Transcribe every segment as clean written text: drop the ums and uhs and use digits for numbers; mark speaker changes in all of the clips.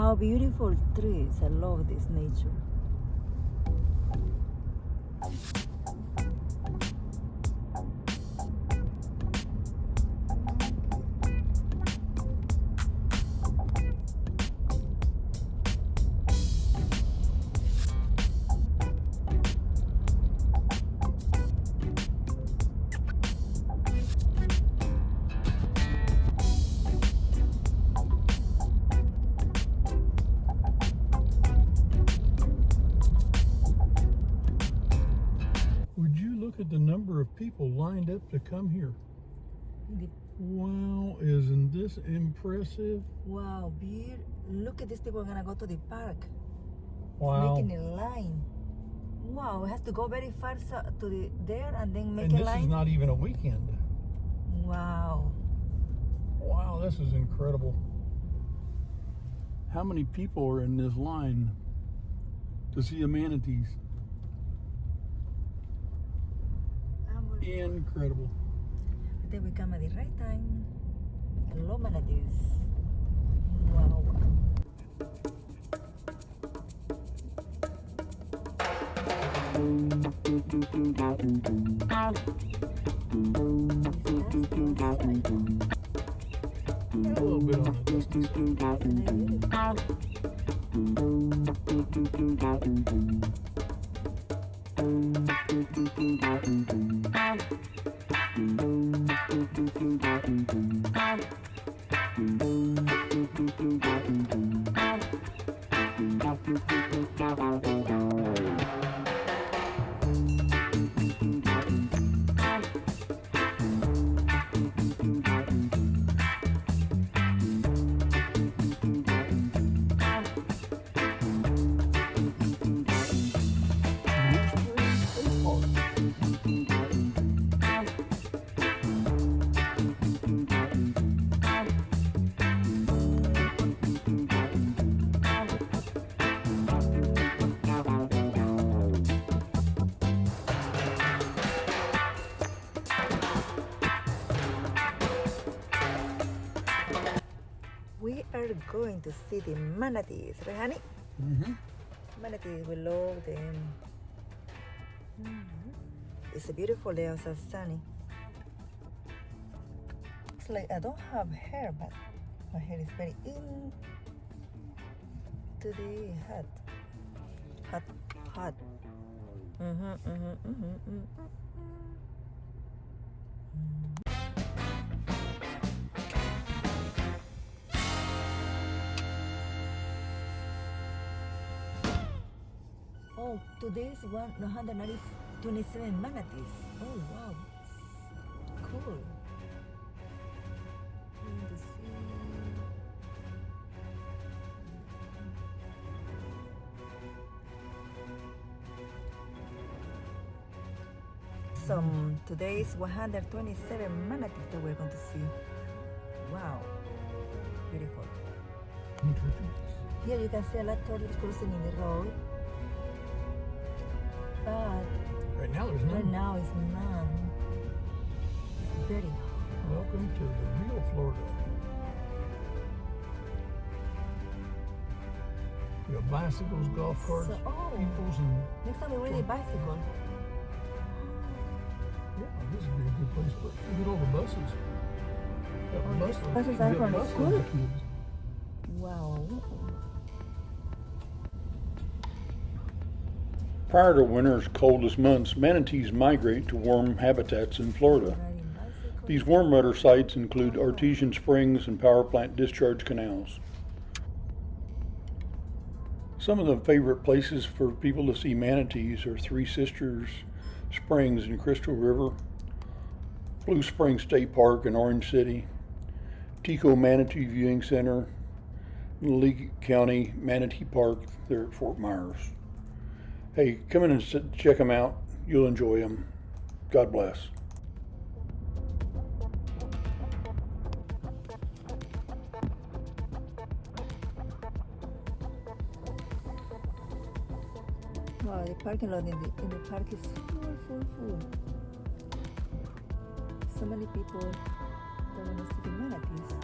Speaker 1: Wow, beautiful trees. I love this nature.
Speaker 2: Would you look at the number of people lined up to come here? Wow, isn't this impressive?
Speaker 1: Wow, look at these people are gonna go to the park.
Speaker 2: Wow.
Speaker 1: Making a line. Wow, we have to go very far to there and then make
Speaker 2: And
Speaker 1: a
Speaker 2: this
Speaker 1: line.
Speaker 2: is not even a weekend.
Speaker 1: Wow.
Speaker 2: Wow, this is incredible. How many people are in this line to see the manatees? Incredible.
Speaker 1: I think we come at the right time. Hello, manatees. Wow.
Speaker 2: A little bit on the distance.
Speaker 1: We are going to see the manatees, right, honey?
Speaker 2: Mm-hmm.
Speaker 1: Manatees, we love them. It's a beautiful day outside, sunny. It's like I don't have hair, but my hair is very in to the hot. Oh, today's 127 manatees. Oh wow, cool. Today's 127 manatees that we're going to see. Wow, beautiful. Here you can see a lot of turtles cruising in the road. But
Speaker 2: Right now there's none.
Speaker 1: right now it's none. It's very hot.
Speaker 2: Welcome to the real Florida. We have bicycles, golf carts, peoples, and
Speaker 1: next time we ride a bicycle.
Speaker 2: yeah, this would be a good place. But look at all the buses.
Speaker 1: Buses are from the school? Wow.
Speaker 2: Prior to winter's coldest months, manatees migrate to warm habitats in Florida. These warm water sites include artesian springs and power plant discharge canals. Some of the favorite places for people to see manatees are Three Sisters Springs in Crystal River, Blue Springs State Park in Orange City, Tico Manatee Viewing Center, and Lee County Manatee Park there at Fort Myers. Hey, come in and check them out. You'll enjoy them. God bless.
Speaker 1: Wow, the parking lot in the park is full. So many people that want to see the manatees.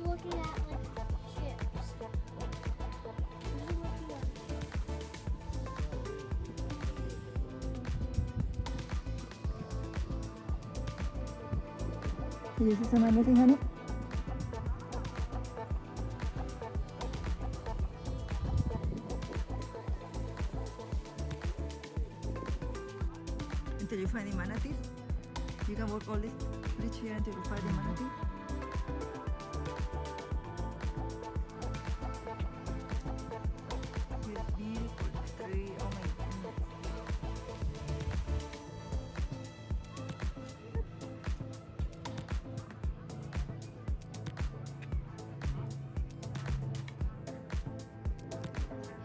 Speaker 3: looking at like chips. He's looking at
Speaker 1: Did you see some anything, honey? Until you find the manatees. You can walk all this bridge here until you find the manatee. This beautiful tree. Oh my goodness.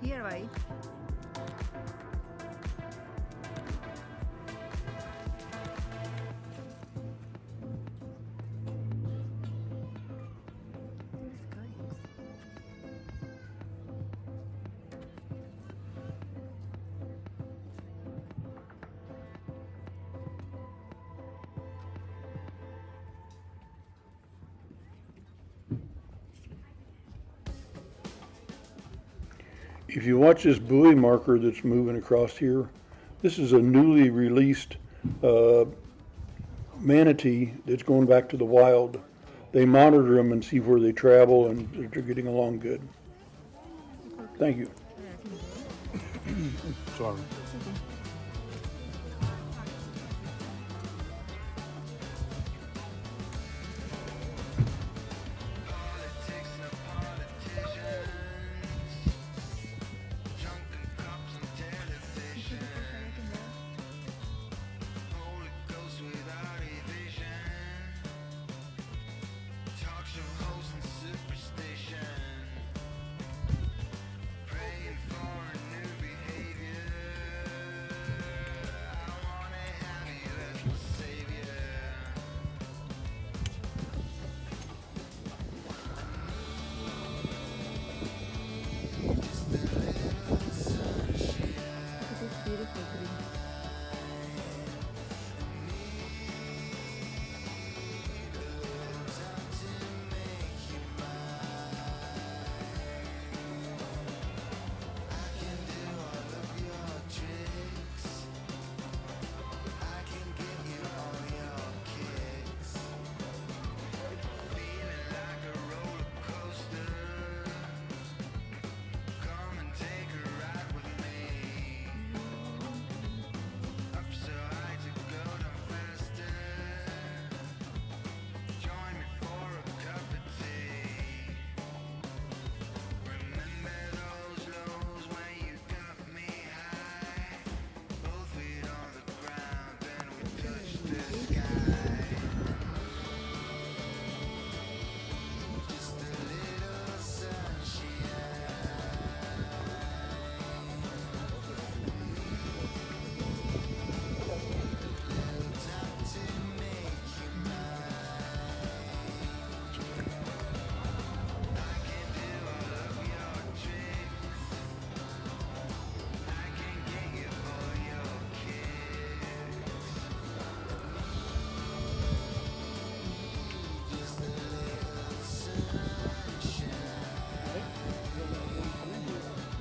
Speaker 1: Here, bye.
Speaker 2: If you watch this buoy marker that's moving across here, this is a newly released manatee that's going back to the wild. They monitor them and see where they travel, and they're getting along good. Thank you. Sorry.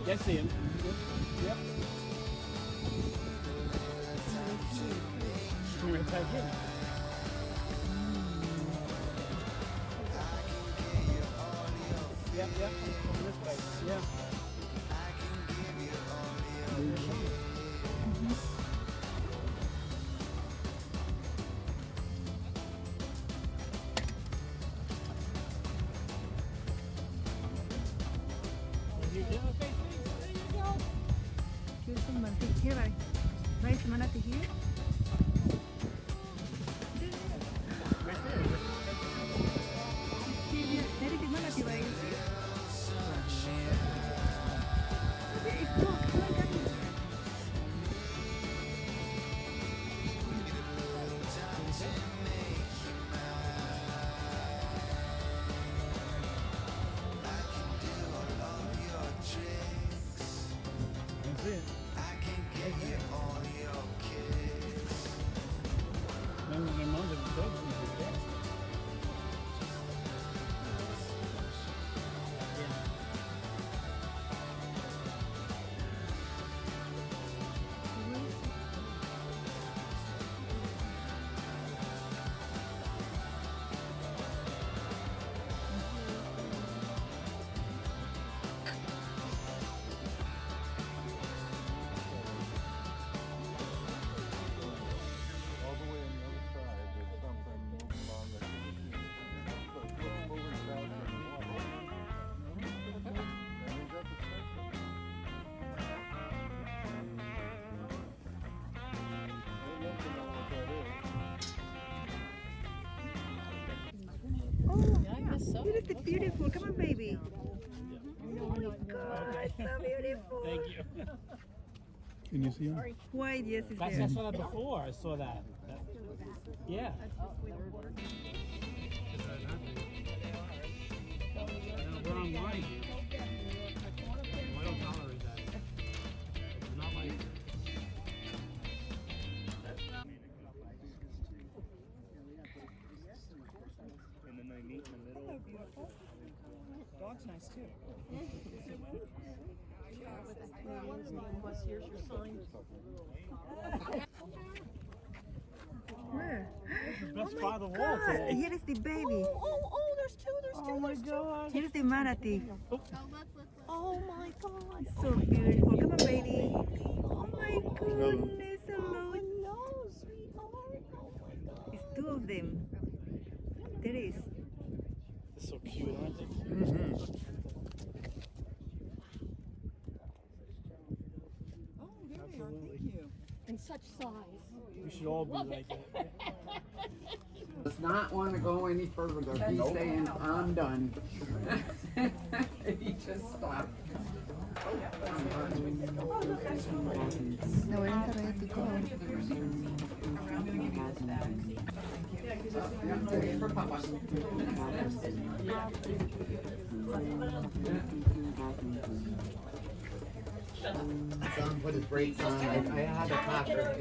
Speaker 4: I see him. Yep. We're right back in. Yep, yep. Over this way. Yeah.
Speaker 1: Here's some manatee. Here, right? Right, is manatee here?
Speaker 4: Right there.
Speaker 1: Here, there is the manatee, right? You see? Okay, it's cool. Come on, come on.
Speaker 4: That's it.
Speaker 1: beautiful. Come on, baby. Oh my God, so beautiful.
Speaker 4: Thank you.
Speaker 2: Can you see them?
Speaker 1: White, yes, it's
Speaker 4: That's,
Speaker 1: there.
Speaker 4: I saw that before. I saw that. Yeah. We're online here. I don't tolerate that. It's not like. And then they meet in the middle.
Speaker 1: Dog's nice too.
Speaker 3: Here's your sign.
Speaker 1: Where?
Speaker 4: Best by the wall
Speaker 1: God,
Speaker 4: today.
Speaker 1: here is the baby.
Speaker 3: Oh, there's two.
Speaker 4: Oh my God.
Speaker 1: Here is the manatee.
Speaker 3: Oh my God.
Speaker 1: So beautiful. Come on, baby. Oh my goodness, hello.
Speaker 3: No, sweetheart. Oh my God.
Speaker 1: It's two of them. There is.
Speaker 4: It's so cute, aren't they?
Speaker 2: Mm-hmm.
Speaker 3: Oh, there they are. Thank you. And such size.
Speaker 4: We should all be like that.
Speaker 5: Does not want to go any further. He's saying, I'm done. He just stopped. For Papa. Son put his brakes on. I had to talk to her.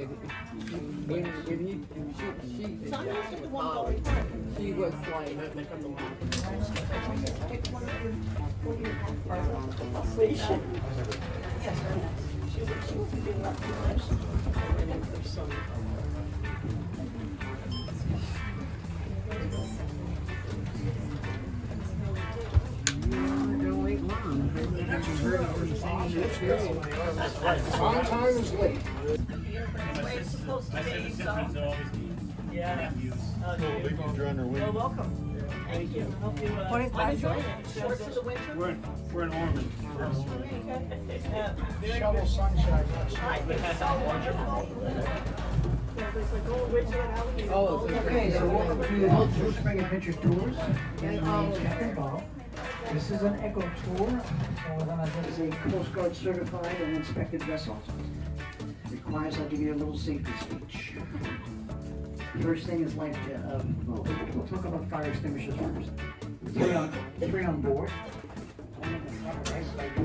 Speaker 5: She was like, don't wait long. On time is late.
Speaker 6: Yeah.
Speaker 2: Babies are on their way.
Speaker 6: Well, welcome. Thank you. Hope you.
Speaker 1: What is that?
Speaker 6: Shorts in the winter.
Speaker 4: We're in Ormond.
Speaker 6: Shovel sunshine. It's so wonderful. There's like old winter and alligator.
Speaker 5: Oh,
Speaker 7: Okay, so welcome to Cold Spring Adventure Tours. My name is Captain Bob. This is an eco tour. This is a Coast Guard certified and inspected vessel. Requires I give you a little safety speech. First thing is like, we'll talk about fire extinguishers first. Three on board. One in the front right by you,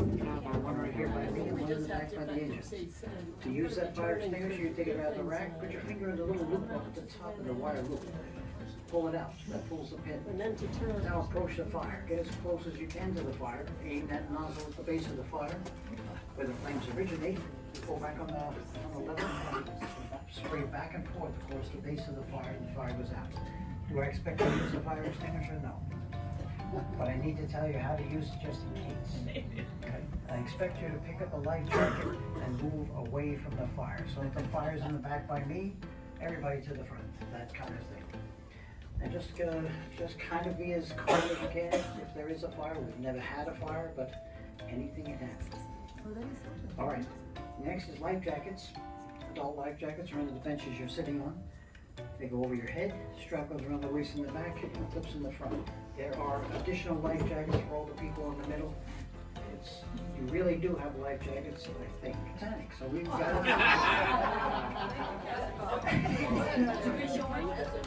Speaker 7: one right here by me, and one in the back by the engine. To use that fire extinguisher, you take it out of the rack, put your finger in the little loop up at the top of the wire loop. Pull it out, that pulls the pin.
Speaker 6: And then to turn.
Speaker 7: Now approach the fire, get as close as you can to the fire, aim that nozzle at the base of the fire, where the flames originate, pull back on the lever, and spray back and forth across the base of the fire, and the fire goes out. Do I expect you to use a fire extinguisher? No. But I need to tell you how to use it just in case. Okay? I expect you to pick up a life jacket and move away from the fire. So if the fire's in the back by me, everybody to the front, that kind of thing. And just kind of be as calm as you can. If there is a fire, we've never had a fire, but anything can happen. All right, next is life jackets. Adult life jackets are under the benches you're sitting on. They go over your head, strap goes around the waist in the back, and clips in the front. There are additional life jackets for all the people in the middle. You really do have life jackets, I think. Titanic, so we've got it.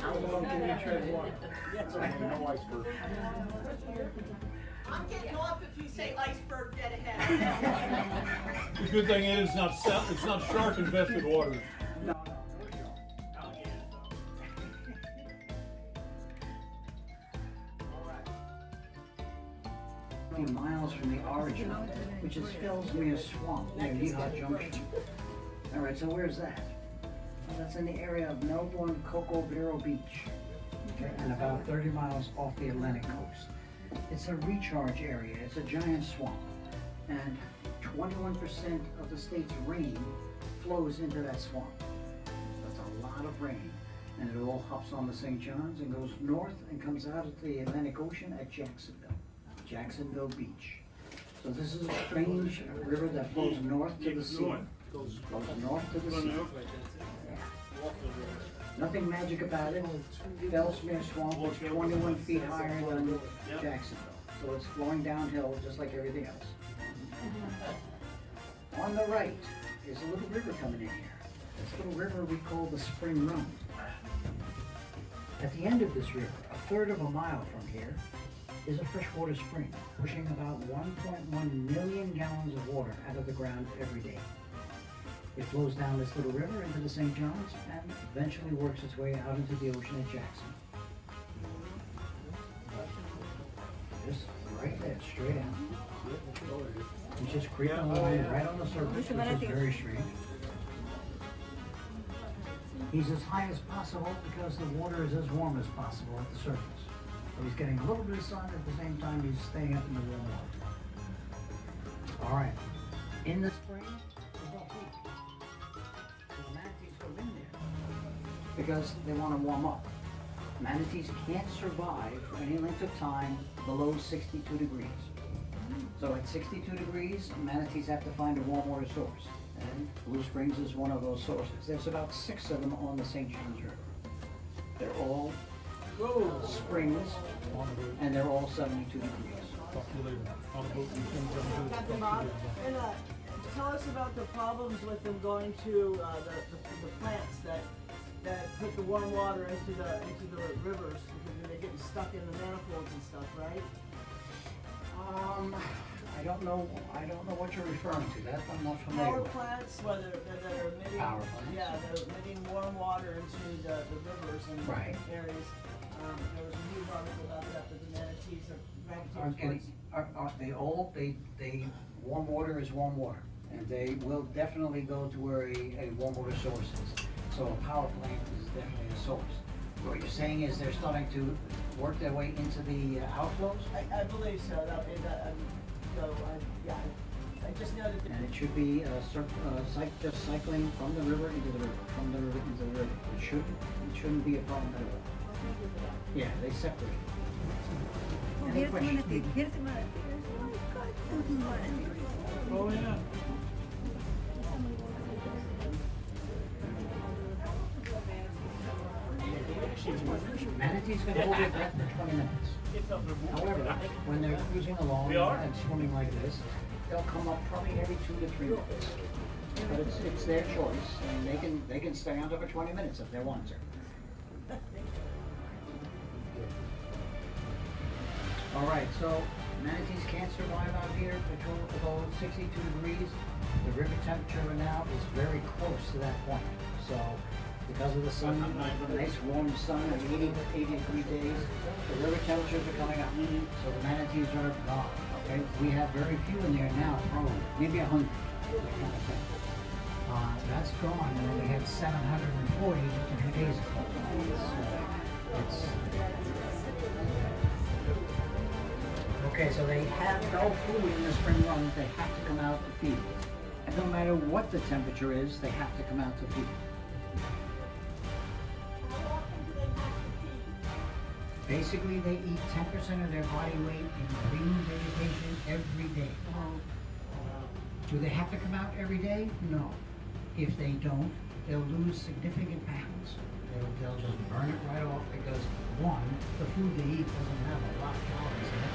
Speaker 7: How long can you tread water?
Speaker 2: No iceberg.
Speaker 6: I'm getting off if you say iceberg dead ahead.
Speaker 2: The good thing is it's not shark infested waters.
Speaker 7: No. Miles from the origin, which is Fellsmere Swamp near Lehigh Junction. All right, so where's that? Well, that's in the area of Melbourne Cocoa Vero Beach, okay, and about 30 miles off the Atlantic coast. It's a recharge area. It's a giant swamp, and 21% of the state's rain flows into that swamp. That's a lot of rain, and it all hops on the St. John's and goes north and comes out of the Atlantic Ocean at Jacksonville Beach. So this is a strange river that flows north to the sea. Goes north to the sea. Nothing magic about it. Fellsmere Swamp is 21 feet higher than Jacksonville. so it's flowing downhill just like everything else. On the right is a little river coming in here. This little river we call the Spring Run. At the end of this river, a third of a mile from here, is a freshwater spring, pushing about 1.1 million gallons of water out of the ground every day. It flows down this little river into the St. Johns and eventually works its way out into the ocean at Jackson. Just right there, straight out. He's just creeping along right on the surface, which is very strange. He's as high as possible because the water is as warm as possible at the surface. So he's getting a little bit of sun at the same time he's staying up in the warm water. All right. In the spring, there's no food. So the manatees go in there because they want to warm up. Manatees can't survive for any length of time below 62 degrees. So at 62 degrees, manatees have to find a warm water source. And Blue Springs is one of those sources. There's about 6 of them on the St. Johns River. They're all springs, and they're all 72 degrees.
Speaker 6: Captain Bob, and tell us about the problems with them going to the plants that put the warm water into the rivers because they're getting stuck in the manifolds and stuff, right?
Speaker 7: I don't know what you're referring to. That I'm not familiar
Speaker 6: Power
Speaker 7: with.
Speaker 6: plants, whether that are emitting,
Speaker 7: Power plants?
Speaker 6: yeah, they're emitting warm water into the rivers and
Speaker 7: Right.
Speaker 6: areas. There was a news article about that the manatees are
Speaker 7: Aren't getting,
Speaker 6: gravitating towards.
Speaker 7: they warm water is warm water, and they will definitely go to where a warm water source is. So a power plant is definitely a source. What you're saying is they're starting to work their way into the outflows,
Speaker 6: I believe so. I just know that.
Speaker 7: and it should be just cycling from the river into the river, from the river into the river. It shouldn't be a problem at all. Yeah, they separate. Any
Speaker 1: Here's
Speaker 7: questions?
Speaker 1: manatee. Here's a manatee. Oh my God, here's a manatee.
Speaker 4: Oh, yeah.
Speaker 7: Manatees can hold their breath for 20 minutes. However, when they're cruising along and swimming like this, they'll come up probably every 2 to 3 minutes. But it's their choice, and they can stay under for 20 minutes if they want to. All right, so manatees can't survive out here below 62 degrees. The river temperature now is very close to that point. So because of the sun, the nice warm sun and 80-degree days, the river temperatures are coming up. So the manatees are gone. Okay, we have very few in there now, probably maybe 100. That kind of thing. That's gone, and then we had 740 just a few days ago. Okay, so they have no food in the spring run. They have to come out to feed. And no matter what the temperature is, they have to come out to feed. Basically, they eat 10% of their body weight in green vegetation every day. Do they have to come out every day? No. If they don't, they'll lose significant pounds. They'll just burn it right off because, one, the food they eat doesn't have a lot of calories in it.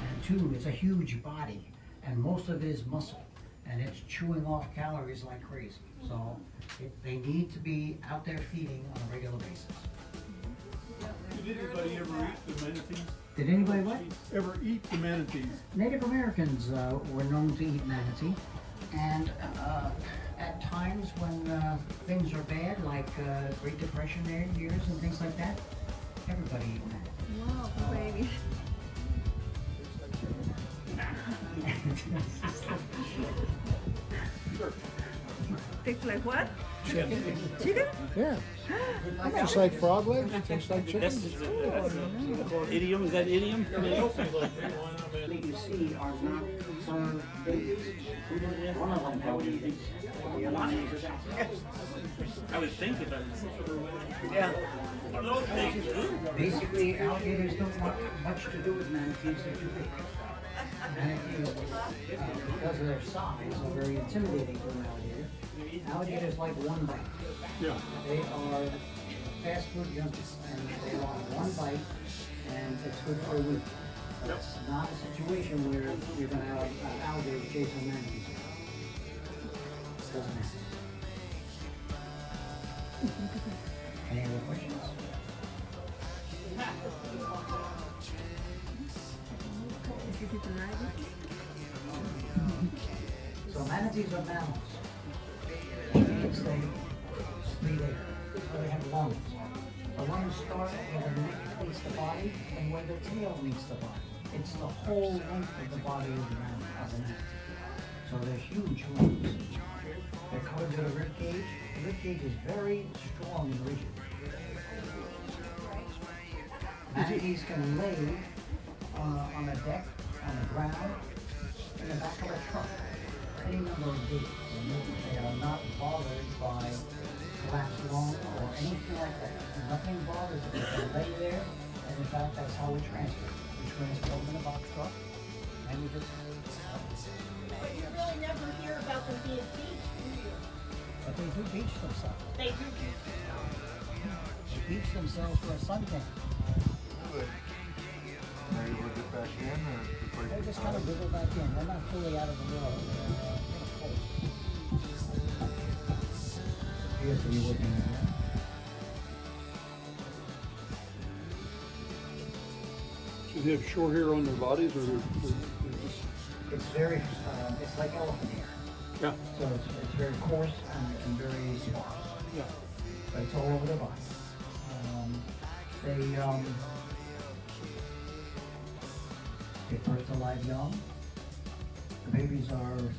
Speaker 7: And two, it's a huge body, and most of it is muscle, and it's chewing off calories like crazy. So they need to be out there feeding on a regular basis.
Speaker 4: Did anybody ever eat the manatees?
Speaker 7: Did anybody what?
Speaker 4: Ever eat the manatees?
Speaker 7: Native Americans were known to eat manatee, and at times when things are bad, like Great Depression years and things like that, everybody ate manatee.
Speaker 1: Wow, baby. Tastes like what?
Speaker 8: Chicken.
Speaker 1: Chicken?
Speaker 8: Yeah. Just like frog legs, tastes like chicken.
Speaker 4: That's idiom. Is that idiom?
Speaker 7: That you see are not some babies. One of them probably is. The other one is
Speaker 4: I would think if I was.
Speaker 6: Yeah.
Speaker 7: basically, alligators don't want much to do with manatees. They're too big. Manatees, because of their size, are very intimidating to an alligator. Alligators like one bite.
Speaker 4: Yeah.
Speaker 7: They are fast food junkies, and they want one bite, and it's good for a week. It's not a situation where you're gonna have an alligator chasing manatees. Doesn't happen. Any other questions? So manatees are mammals. Which means they breathe air. So they have lungs. The lungs start where the neck meets the body and where the tail meets the body. It's the whole length of the body of the manatee. So they're huge lungs. They're covered with a rib cage. The rib cage is very strong and rigid. Manatees can lay on a deck, on the ground, in the back of a truck, any number of days. They are not bothered by collapsed lung or anything like that. Nothing bothers them. They can lay there, and in fact, that's how we transfer. We transport them in a box truck, and we just.
Speaker 3: But you really never hear about them being beached, do you?
Speaker 7: But they do beach themselves.
Speaker 3: They do beach.
Speaker 7: They beach themselves for a suntan.
Speaker 8: Are you able to get back in, or just wait?
Speaker 7: They just kind of wiggle back in. They're not fully out of the water. They're appears to be working in there.
Speaker 2: So they have short hair on their bodies, or
Speaker 7: It's very, it's like elephant hair.
Speaker 2: yeah,
Speaker 7: So it's very coarse and very sparse.
Speaker 2: yeah.
Speaker 7: But it's all over their body. They fertilize young. The babies are, the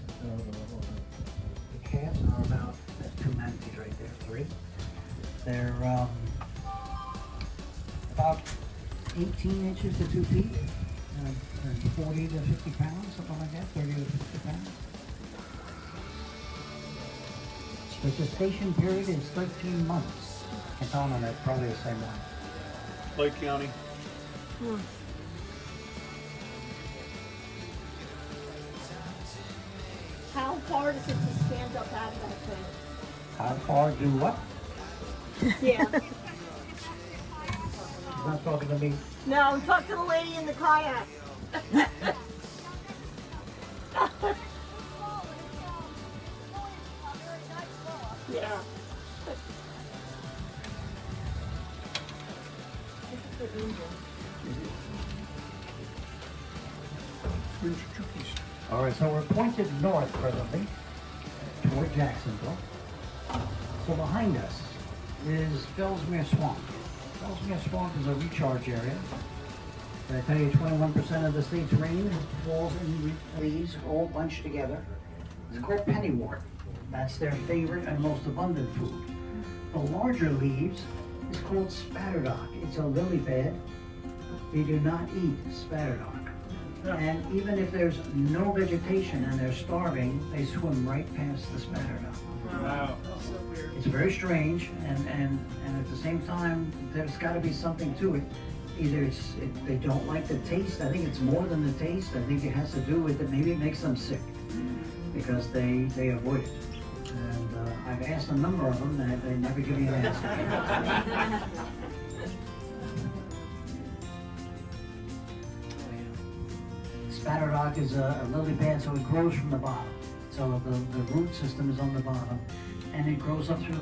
Speaker 7: calves are about, there's 2 manatees right there, 3. They're about 18 inches to 2 feet, 40 to 50 pounds, something like that, 30 to 50 pounds. The gestation period is 13 months. I found on that probably the same one.
Speaker 2: Lake County.
Speaker 3: How hard is it to stand up out of that thing?
Speaker 7: How far do what?
Speaker 3: Yeah.
Speaker 7: She's not talking to me.
Speaker 3: No, talk to the lady in the kayak. Yeah.
Speaker 7: All right, so we're pointed north presently toward Jacksonville. So behind us is Fellsmere Swamp. Fellsmere Swamp is a recharge area. I tell you, 21% of the state's rain falls in leaves all bunched together. It's called pennywort. That's their favorite and most abundant food. The larger leaves is called spatterdock. It's a lily pad. They do not eat spatterdock. And even if there's no vegetation and they're starving, they swim right past the spatterdock.
Speaker 4: Wow.
Speaker 7: It's very strange, and at the same time, there's got to be something to it. Either they don't like the taste. I think it's more than the taste. I think it has to do with it. Maybe it makes them sick because they avoid it. And I've asked a number of them, and they never give me an answer. Spatterdock is a lily pad, so it grows from the bottom. So the root system is on the bottom, and it grows up through